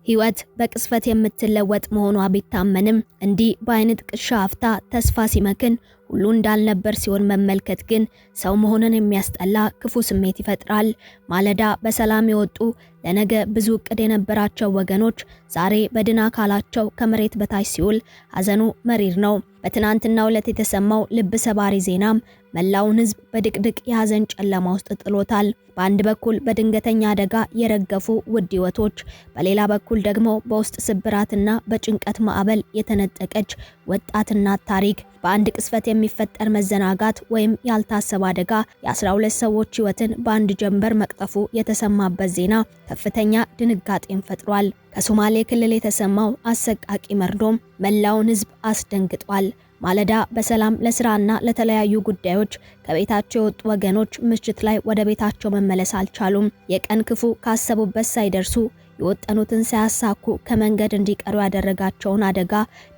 ህይወት በቅስፈት የምትለወጥ መሆኗ ቢታመንም እንዲህ በአይነት ጥቅሻ አፍታ ተስፋ ሲመክን ሁሉ እንዳልነበር ሲሆን መመልከት ግን ሰው መሆንን የሚያስጠላ ክፉ ስሜት ይፈጥራል። ማለዳ በሰላም የወጡ ለነገ ብዙ እቅድ የነበራቸው ወገኖች ዛሬ በድን አካላቸው ከመሬት በታች ሲውል ሀዘኑ መሪር ነው። በትናንትናው ዕለት የተሰማው ልብ ሰባሪ ዜናም መላውን ህዝብ በድቅድቅ የሀዘን ጨለማ ውስጥ ጥሎታል። በአንድ በኩል በድንገተኛ አደጋ የረገፉ ውድ ህይወቶች፣ በሌላ በኩል ደግሞ በውስጥ ስብራትና በጭንቀት ማዕበል የተነጠቀች ወጣት እናት ታሪክ። በአንድ ቅስፈት የሚፈጠር መዘናጋት ወይም ያልታሰበ አደጋ የ12 ሰዎች ህይወትን በአንድ ጀንበር መቅጠፉ የተሰማበት ዜና ከፍተኛ ድንጋጤን ፈጥሯል። ከሶማሌ ክልል የተሰማው አሰቃቂ መርዶም መላውን ህዝብ አስደንግጧል። ማለዳ በሰላም ለስራና ለተለያዩ ጉዳዮች ከቤታቸው የወጡ ወገኖች ምሽት ላይ ወደ ቤታቸው መመለስ አልቻሉም። የቀን ክፉ ካሰቡበት ሳይደርሱ የወጠኑትን ሳያሳኩ ከመንገድ እንዲቀሩ ያደረጋቸውን አደጋ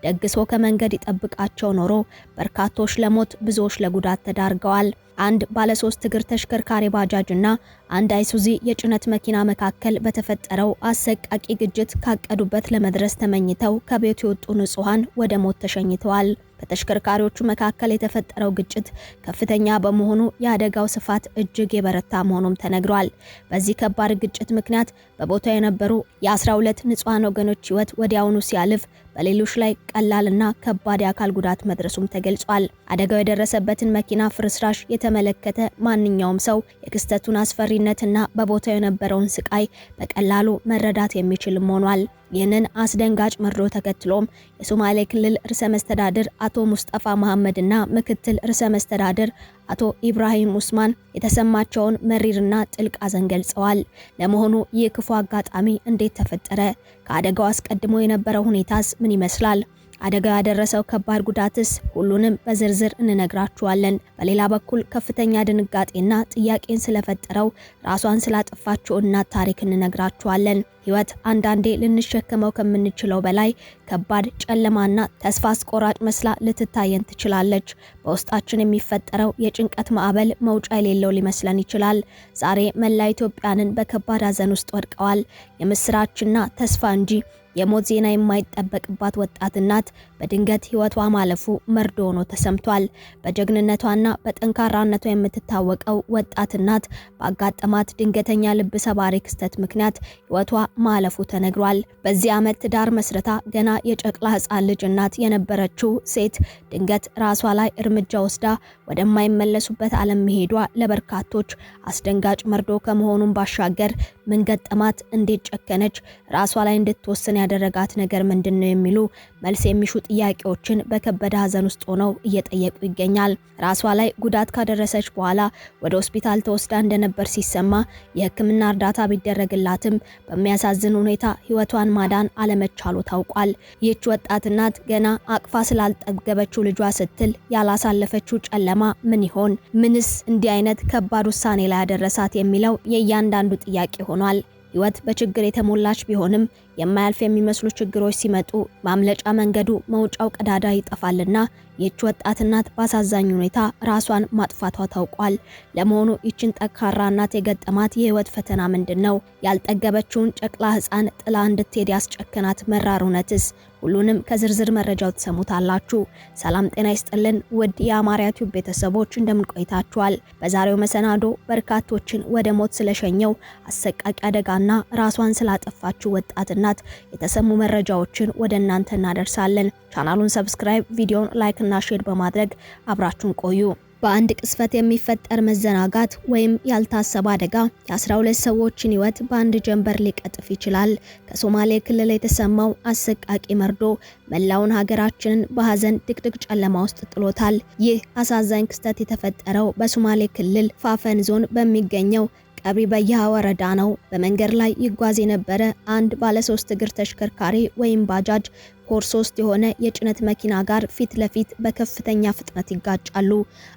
ደግሶ ከመንገድ ይጠብቃቸው ኖሮ በርካቶች ለሞት ብዙዎች ለጉዳት ተዳርገዋል። አንድ ባለ 3 እግር ተሽከርካሪ ባጃጅና አንድ አይሱዚ የጭነት መኪና መካከል በተፈጠረው አሰቃቂ ግጭት ካቀዱበት ለመድረስ ተመኝተው ከቤቱ የወጡ ንጹሃን ወደ ሞት ተሸኝተዋል። በተሽከርካሪዎቹ መካከል የተፈጠረው ግጭት ከፍተኛ በመሆኑ የአደጋው ስፋት እጅግ የበረታ መሆኑም ተነግሯል። በዚህ ከባድ ግጭት ምክንያት በቦታው የነበሩ የ12 ንጹሃን ወገኖች ህይወት ወዲያውኑ ሲያልፍ በሌሎች ላይ ቀላልና ከባድ የአካል ጉዳት መድረሱም ተገልጿል። አደጋው የደረሰበትን መኪና ፍርስራሽ የተመለከተ ማንኛውም ሰው የክስተቱን አስፈሪነትና በቦታው የነበረውን ስቃይ በቀላሉ መረዳት የሚችልም ሆኗል። ይህንን አስደንጋጭ መርዶ ተከትሎም የሶማሌ ክልል ርዕሰ መስተዳድር አቶ ሙስጠፋ መሐመድና ምክትል ርዕሰ መስተዳድር አቶ ኢብራሂም ኡስማን የተሰማቸውን መሪርና ጥልቅ ሐዘን ገልጸዋል። ለመሆኑ ይህ ክፉ አጋጣሚ እንዴት ተፈጠረ? ከአደጋው አስቀድሞ የነበረው ሁኔታስ ምን ይመስላል? አደጋው ያደረሰው ከባድ ጉዳትስ? ሁሉንም በዝርዝር እንነግራችኋለን። በሌላ በኩል ከፍተኛ ድንጋጤና ጥያቄን ስለፈጠረው ራሷን ስላጠፋችው እናት ታሪክ እንነግራችኋለን። ህይወት አንዳንዴ ልንሸከመው ከምንችለው በላይ ከባድ ጨለማና ተስፋ አስቆራጭ መስላ ልትታየን ትችላለች። በውስጣችን የሚፈጠረው የጭንቀት ማዕበል መውጫ የሌለው ሊመስለን ይችላል። ዛሬ መላ ኢትዮጵያንን በከባድ ሐዘን ውስጥ ወድቀዋል። የምስራችና ተስፋ እንጂ የሞት ዜና የማይጠበቅባት ወጣት እናት በድንገት ህይወቷ ማለፉ መርዶ ሆኖ ተሰምቷል። በጀግንነቷና በጠንካራነቷ የምትታወቀው ወጣት እናት ባጋጠማት ድንገተኛ ልብ ሰባሪ ክስተት ምክንያት ህይወቷ ማለፉ ተነግሯል። በዚህ ዓመት ትዳር መስረታ ገና የጨቅላ ህፃን ልጅ እናት የነበረችው ሴት ድንገት ራሷ ላይ እርምጃ ወስዳ ወደማይመለሱበት ዓለም መሄዷ ለበርካቶች አስደንጋጭ መርዶ ከመሆኑም ባሻገር ምን ገጠማት? እንዴት ጨከነች? ራሷ ላይ እንድትወስን ያደረጋት ነገር ምንድነው? የሚሉ መልስ የሚሹ ጥያቄዎችን በከበደ ሐዘን ውስጥ ሆነው እየጠየቁ ይገኛል። ራሷ ላይ ጉዳት ካደረሰች በኋላ ወደ ሆስፒታል ተወስዳ እንደነበር ሲሰማ የሕክምና እርዳታ ቢደረግላትም በሚያሳዝን ሁኔታ ህይወቷን ማዳን አለመቻሉ ታውቋል። ይህች ወጣት እናት ገና አቅፋ ስላልጠገበችው ልጇ ስትል ያላሳለፈችው ጨለማ ምን ይሆን? ምንስ እንዲህ አይነት ከባድ ውሳኔ ላይ ያደረሳት የሚለው የእያንዳንዱ ጥያቄ ሆኗል። ህይወት በችግር የተሞላች ቢሆንም የማያልፍ የሚመስሉ ችግሮች ሲመጡ ማምለጫ መንገዱ መውጫው ቀዳዳ ይጠፋልና ይህች ወጣት እናት ባሳዛኝ ሁኔታ ራሷን ማጥፋቷ ታውቋል። ለመሆኑ ይችን ጠንካራ እናት የገጠማት የህይወት ፈተና ምንድነው? ያልጠገበችውን ጨቅላ ህፃን ጥላ እንድትሄድ ያስጨከናት መራር እውነትስ? ሁሉንም ከዝርዝር መረጃው ተሰሙታላችሁ። ሰላም ጤና ይስጥልን ውድ የአማርያ ቲዩብ ቤተሰቦች እንደምን ቆይታችኋል? በዛሬው መሰናዶ በርካቶችን ወደ ሞት ስለሸኘው አሰቃቂ አደጋና ራሷን ስላጠፋችው ወጣት እናት የተሰሙ መረጃዎችን ወደ እናንተ እናደርሳለን። ቻናሉን ሰብስክራይብ፣ ቪዲዮን ላይክ እና ሼር በማድረግ አብራችሁን ቆዩ። በአንድ ቅስፈት የሚፈጠር መዘናጋት ወይም ያልታሰበ አደጋ የ12 ሰዎችን ህይወት በአንድ ጀንበር ሊቀጥፍ ይችላል። ከሶማሌ ክልል የተሰማው አሰቃቂ መርዶ መላውን ሀገራችንን በሐዘን ድቅድቅ ጨለማ ውስጥ ጥሎታል። ይህ አሳዛኝ ክስተት የተፈጠረው በሶማሌ ክልል ፋፈን ዞን በሚገኘው ቀብሪ በያ ወረዳ ነው። በመንገድ ላይ ይጓዝ የነበረ አንድ ባለ 3 እግር ተሽከርካሪ ወይም ባጃጅ ኮር 3 የሆነ የጭነት መኪና ጋር ፊት ለፊት በከፍተኛ ፍጥነት ይጋጫሉ።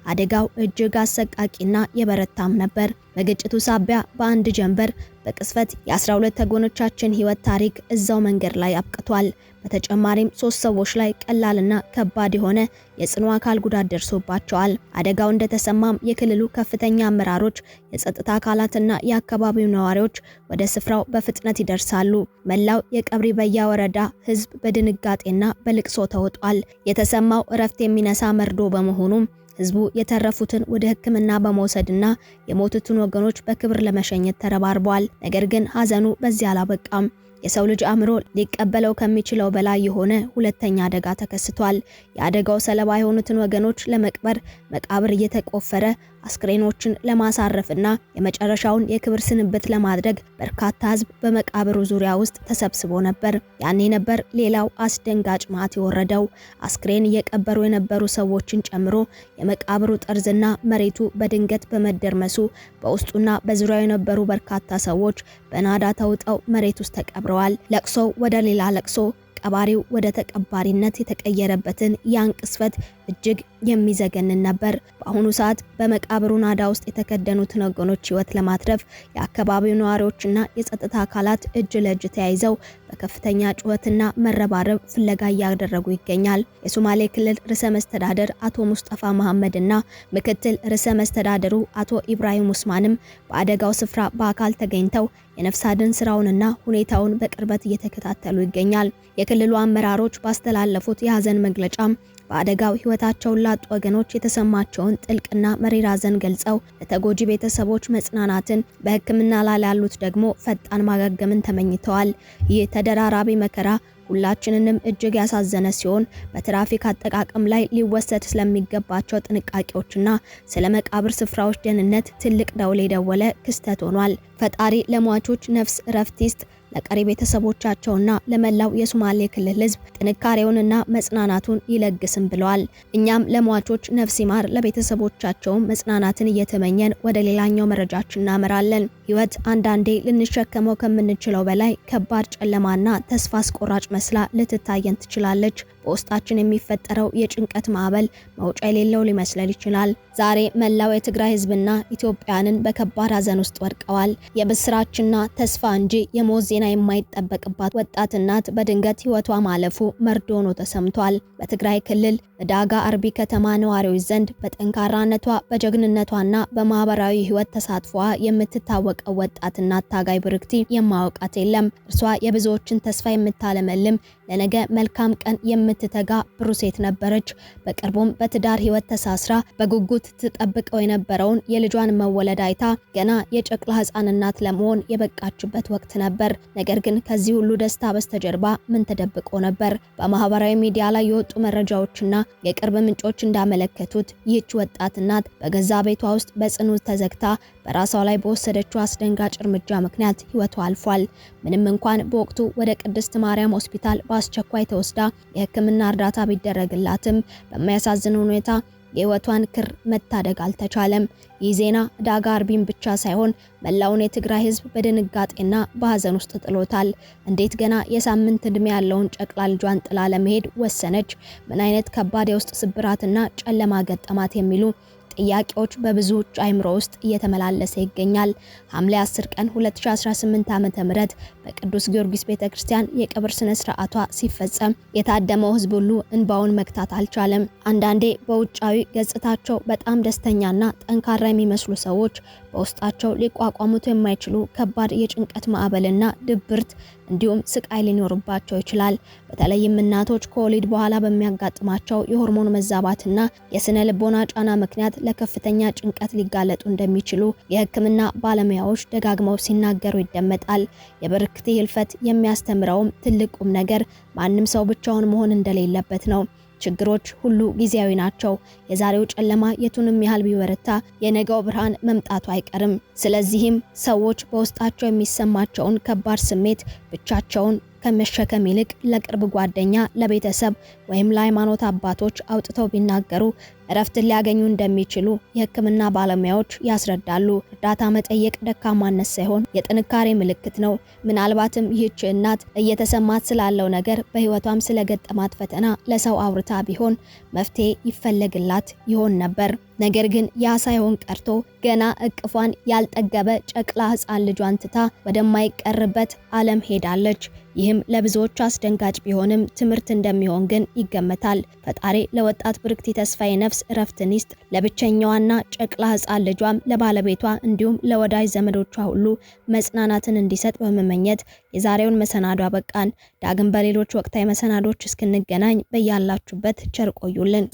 አደጋው እጅግ አሰቃቂና የበረታም ነበር። በግጭቱ ሳቢያ በአንድ ጀንበር በቅስፈት የ12 ተጎኖቻችን ህይወት ታሪክ እዛው መንገድ ላይ አብቅቷል። በተጨማሪም 3 ሰዎች ላይ ቀላልና ከባድ የሆነ የጽኑ አካል ጉዳት ደርሶባቸዋል። አደጋው እንደተሰማም የክልሉ ከፍተኛ አመራሮች፣ የጸጥታ አካላትና የአካባቢው ነዋሪዎች ወደ ስፍራው በፍጥነት ይደርሳሉ። መላው የቀብሪ በያ ወረዳ ህዝብ በድንጋጤና በልቅሶ ተውጧል። የተሰማው እረፍት የሚነሳ መርዶ በመሆኑም ህዝቡ የተረፉትን ወደ ሕክምና በመውሰድና የሞቱትን ወገኖች በክብር ለመሸኘት ተረባርቧል። ነገር ግን ሀዘኑ በዚያ አላበቃም። የሰው ልጅ አእምሮ ሊቀበለው ከሚችለው በላይ የሆነ ሁለተኛ አደጋ ተከስቷል። የአደጋው ሰለባ የሆኑትን ወገኖች ለመቅበር መቃብር እየተቆፈረ አስክሬኖችን ለማሳረፍና የመጨረሻውን የክብር ስንብት ለማድረግ በርካታ ህዝብ በመቃብሩ ዙሪያ ውስጥ ተሰብስቦ ነበር። ያኔ ነበር ሌላው አስደንጋጭ ማት የወረደው። አስክሬን እየቀበሩ የነበሩ ሰዎችን ጨምሮ የመቃብሩ ጠርዝና መሬቱ በድንገት በመደርመሱ በውስጡና በዙሪያው የነበሩ በርካታ ሰዎች በናዳ ተውጠው መሬት ውስጥ ተቀብረዋል። ለቅሶው ወደ ሌላ ለቅሶ፣ ቀባሪው ወደ ተቀባሪነት የተቀየረበትን ያን ቅስፈት እጅግ የሚዘገንን ነበር። በአሁኑ ሰዓት በመቃብሩ ናዳ ውስጥ የተከደኑትን ወገኖች ህይወት ለማትረፍ የአካባቢው ነዋሪዎችና የጸጥታ አካላት እጅ ለእጅ ተያይዘው በከፍተኛ ጩኸትና መረባረብ ፍለጋ እያደረጉ ይገኛል። የሶማሌ ክልል ርዕሰ መስተዳደር አቶ ሙስጠፋ መሐመድና ምክትል ርዕሰ መስተዳደሩ አቶ ኢብራሂም ኡስማንም በአደጋው ስፍራ በአካል ተገኝተው የነፍስ አድን ስራውንና ሁኔታውን በቅርበት እየተከታተሉ ይገኛል። የክልሉ አመራሮች ባስተላለፉት የሀዘን መግለጫም በአደጋው ህይወታቸውን ላጡ ወገኖች የተሰማቸውን ጥልቅና መሪር ሀዘን ገልጸው ለተጎጂ ቤተሰቦች መጽናናትን፣ በሕክምና ላይ ያሉት ደግሞ ፈጣን ማገገምን ተመኝተዋል። ይህ ተደራራቢ መከራ ሁላችንንም እጅግ ያሳዘነ ሲሆን በትራፊክ አጠቃቀም ላይ ሊወሰድ ስለሚገባቸው ጥንቃቄዎችና ስለ መቃብር ስፍራዎች ደህንነት ትልቅ ደውል የደወለ ክስተት ሆኗል። ፈጣሪ ለሟቾች ነፍስ እረፍት ይስጥ፣ ለቀሪ ቤተሰቦቻቸውና ለመላው የሶማሌ ክልል ህዝብ ጥንካሬውንና መጽናናቱን ይለግስም ብለዋል። እኛም ለሟቾች ነፍስ ይማር፣ ለቤተሰቦቻቸው መጽናናትን እየተመኘን ወደ ሌላኛው መረጃችን እናመራለን። ህይወት አንዳንዴ ልንሸከመው ከምንችለው በላይ ከባድ ጨለማና ተስፋ አስቆራጭ መስላ ልትታየን ትችላለች። በውስጣችን የሚፈጠረው የጭንቀት ማዕበል መውጫ የሌለው ሊመስለን ይችላል። ዛሬ መላው የትግራይ ህዝብና ኢትዮጵያንን በከባድ ሀዘን ውስጥ ወድቀዋል። የብስራችንና ተስፋ እንጂ የሞት ዜና የማይጠበቅባት ወጣት እናት በድንገት ህይወቷ ማለፉ መርዶ ሆኖ ተሰምቷል። በትግራይ ክልል ዳጋ አርቢ ከተማ ነዋሪዎች ዘንድ በጠንካራነቷ በጀግንነቷና በማህበራዊ ህይወት ተሳትፏ የምትታወቀው ወጣት እናት ታጋይ ብርክቲ የማያውቃት የለም። እርሷ የብዙዎችን ተስፋ የምታለመልም ለነገ መልካም ቀን የምትተጋ ብሩ ሴት ነበረች። በቅርቡም በትዳር ህይወት ተሳስራ በጉጉት ትጠብቀው የነበረውን የልጇን መወለድ አይታ ገና የጨቅላ ህፃን እናት ለመሆን የበቃችበት ወቅት ነበር። ነገር ግን ከዚህ ሁሉ ደስታ በስተጀርባ ምን ተደብቆ ነበር? በማህበራዊ ሚዲያ ላይ የወጡ መረጃዎችና የቅርብ ምንጮች እንዳመለከቱት ይህች ወጣት እናት በገዛ ቤቷ ውስጥ በጽኑ ተዘግታ በራሷ ላይ በወሰደችው አስደንጋጭ እርምጃ ምክንያት ህይወቷ አልፏል። ምንም እንኳን በወቅቱ ወደ ቅድስት ማርያም ሆስፒታል በአስቸኳይ ተወስዳ የህክምና እርዳታ ቢደረግላትም በሚያሳዝን ሁኔታ የህይወቷን ክር መታደግ አልተቻለም። ይህ ዜና ዳጋ አርቢን ብቻ ሳይሆን መላውን የትግራይ ህዝብ በድንጋጤና በሀዘን ውስጥ ጥሎታል። እንዴት ገና የሳምንት እድሜ ያለውን ጨቅላ ልጇን ጥላ ለመሄድ ወሰነች? ምን አይነት ከባድ የውስጥ ስብራትና ጨለማ ገጠማት? የሚሉ ጥያቄዎች በብዙዎች አይምሮ ውስጥ እየተመላለሰ ይገኛል። ሐምሌ 10 ቀን 2018 ዓ.ም በቅዱስ ጊዮርጊስ ቤተክርስቲያን የቀብር ስነ ስርዓቷ ሲፈጸም የታደመው ህዝብ ሁሉ እንባውን መክታት አልቻለም። አንዳንዴ በውጫዊ ገጽታቸው በጣም ደስተኛና ጠንካራ የሚመስሉ ሰዎች በውስጣቸው ሊቋቋሙት የማይችሉ ከባድ የጭንቀት ማዕበልና ድብርት እንዲሁም ስቃይ ሊኖርባቸው ይችላል። በተለይም እናቶች ከወሊድ በኋላ በሚያጋጥማቸው የሆርሞን መዛባትና የስነ ልቦና ጫና ምክንያት ለከፍተኛ ጭንቀት ሊጋለጡ እንደሚችሉ የህክምና ባለሙያዎች ደጋግመው ሲናገሩ ይደመጣል። የብርክቲ ህልፈት የሚያስተምረውም ትልቁም ነገር ማንም ሰው ብቻውን መሆን እንደሌለበት ነው። ችግሮች ሁሉ ጊዜያዊ ናቸው። የዛሬው ጨለማ የቱንም ያህል ቢወረታ የነገው ብርሃን መምጣቱ አይቀርም። ስለዚህም ሰዎች በውስጣቸው የሚሰማቸውን ከባድ ስሜት ብቻቸውን ከመሸከም ይልቅ ለቅርብ ጓደኛ፣ ለቤተሰብ ወይም ለሃይማኖት አባቶች አውጥተው ቢናገሩ እረፍት ሊያገኙ እንደሚችሉ የሕክምና ባለሙያዎች ያስረዳሉ። እርዳታ መጠየቅ ደካማነት ሳይሆን የጥንካሬ ምልክት ነው። ምናልባትም ይህች እናት እየተሰማት ስላለው ነገር በህይወቷም ስለገጠማት ፈተና ለሰው አውርታ ቢሆን መፍትሄ ይፈለግላት ይሆን ነበር። ነገር ግን ያ ሳይሆን ቀርቶ ገና እቅፏን ያልጠገበ ጨቅላ ሕፃን ልጇን ትታ ወደማይቀርበት ዓለም ሄዳለች። ይህም ለብዙዎች አስደንጋጭ ቢሆንም ትምህርት እንደሚሆን ግን ይገመታል። ፈጣሪ ለወጣት ብርክቲ ተስፋዬ ነፍስ እረፍትን ይስጥ። ለብቸኛዋና ጨቅላ ሕፃን ልጇም ለባለቤቷ እንዲሁም ለወዳጅ ዘመዶቿ ሁሉ መጽናናትን እንዲሰጥ በመመኘት የዛሬውን መሰናዶ አበቃን። ዳግም በሌሎች ወቅታዊ መሰናዶች እስክንገናኝ በያላችሁበት ቸር ቆዩልን።